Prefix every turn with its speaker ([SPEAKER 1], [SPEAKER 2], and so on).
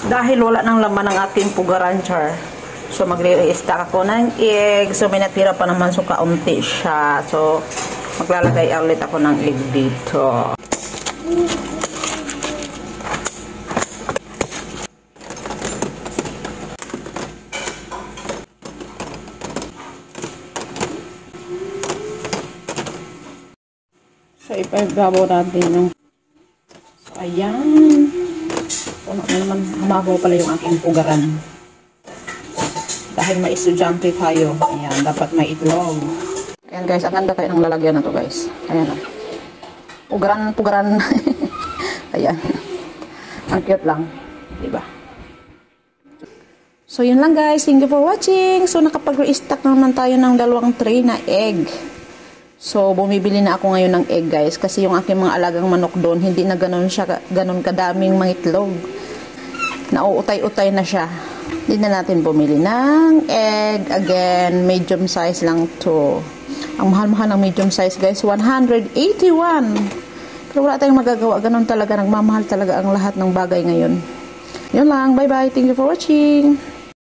[SPEAKER 1] Dahil wala nang laman ng ating pugaran, char. So, magre-restock ako ng egg. So, may natira pa naman. So, kaunti siya. So, maglalagay ulit ako ng egg dito. So, ipababaw natin yung... So, ayan. Puno naman, humabaw pala yung aking pugaran. Dahil may estudyante tayo. Ayan, dapat may itlog. Ayan guys, ang ganda tayo ng lalagyan na to guys. Ayan o. Pugaran. Ayan. Ang cute lang. Diba? So, yun lang guys. Thank you for watching. So, nakapag-restock naman tayo ng 2 tray na egg. So, bumibili na ako ngayon ng egg guys. Kasi yung aking mga alagang manok doon, hindi na ganun kadaming mga itlog. Nauutay-utay na siya. Hindi na natin bumili ng egg. Again, medium size lang to. Ang mahal-mahal ng medium size guys, 181. Pero wala tayong magagawa. Ganun talaga, nagmamahal talaga ang lahat ng bagay ngayon. Yun lang. Bye-bye. Thank you for watching.